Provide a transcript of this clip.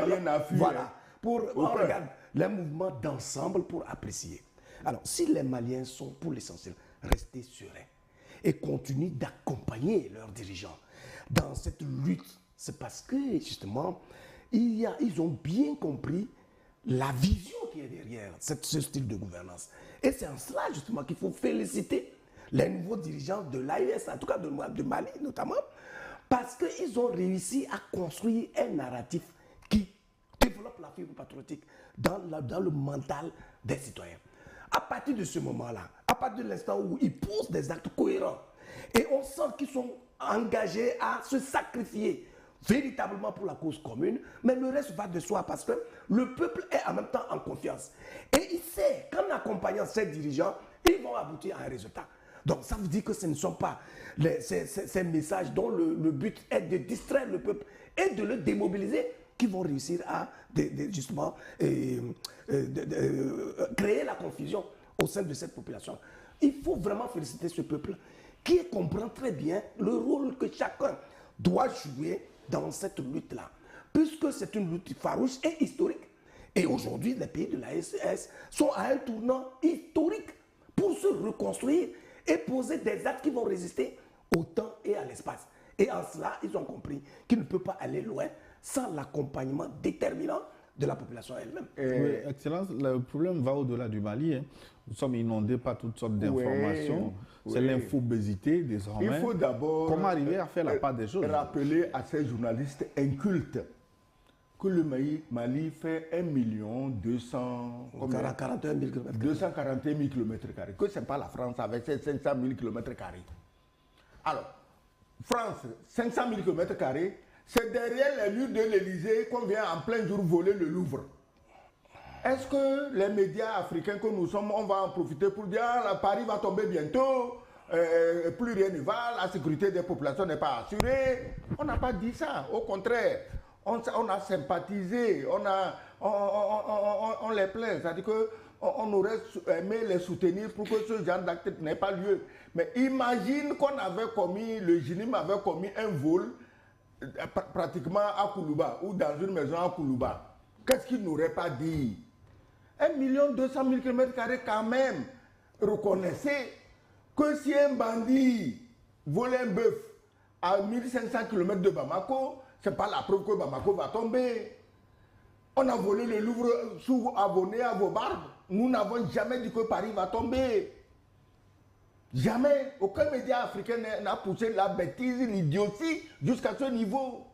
Maliens n'a fui. Voilà. On regarde les mouvements d'ensemble pour apprécier. Alors, si les Maliens sont pour l'essentiel restés sereins et continuent d'accompagner leurs dirigeants dans cette lutte, c'est parce que justement, ils ont bien compris la vision qui est derrière ce style de gouvernance. Et c'est en cela justement qu'il faut féliciter les nouveaux dirigeants de l'AES, en tout cas de Mali notamment, parce qu'ils ont réussi à construire un narratif qui développe la fibre patriotique dans le mental des citoyens. À partir de ce moment-là, à partir de l'instant où ils posent des actes cohérents, et on sent qu'ils sont engagés à se sacrifier véritablement pour la cause commune, mais le reste va de soi parce que le peuple est en même temps en confiance. Et il sait qu'en accompagnant ces dirigeants, ils vont aboutir à un résultat. Donc ça veut dire que ce ne sont pas ces messages dont le but est de distraire le peuple et de le démobiliser qui vont réussir à justement créer la confusion au sein de cette population. Il faut vraiment féliciter ce peuple qui comprend très bien le rôle que chacun doit jouer dans cette lutte-là, puisque c'est une lutte farouche et historique. Et aujourd'hui, les pays de la SES sont à un tournant historique pour se reconstruire et poser des actes qui vont résister au temps et à l'espace. Et en cela, ils ont compris qu'ils ne peuvent pas aller loin sans l'accompagnement déterminant de la population elle-même. Oui, Excellence, le problème va au-delà du Mali. Hein. Nous sommes inondés par toutes sortes d'informations. Oui, c'est l'infobésité désormais. Il faut d'abord comment arriver à faire la part des choses. Rappeler à ces journalistes incultes que le Mali fait 1 241 000 km². Que ce n'est pas la France avec ses 500 000 km². Alors, France, 500 000 km², c'est derrière les murs de l'Élysée qu'on vient en plein jour voler le Louvre. Est-ce que les médias africains que nous sommes, on va en profiter pour dire ah, Paris va tomber bientôt, plus rien ne va, la sécurité des populations n'est pas assurée? On n'a pas dit ça. Au contraire, on a sympathisé, on les plaint. C'est-à-dire qu'on aurait aimé les soutenir pour que ce genre d'acte n'ait pas lieu. Mais imagine qu'on avait commis, le GINIM avait commis un vol pratiquement à Koulouba ou dans une maison à Koulouba. Qu'est-ce qu'il n'aurait pas dit? 1 200 000 km² quand même. Reconnaissez que si un bandit vole un bœuf à 1500 km de Bamako, ce n'est pas la preuve que Bamako va tomber. On a volé le Louvre sous abonné à vos barbes. Nous n'avons jamais dit que Paris va tomber. Jamais. Aucun média africain n'a poussé la bêtise, l'idiotie jusqu'à ce niveau.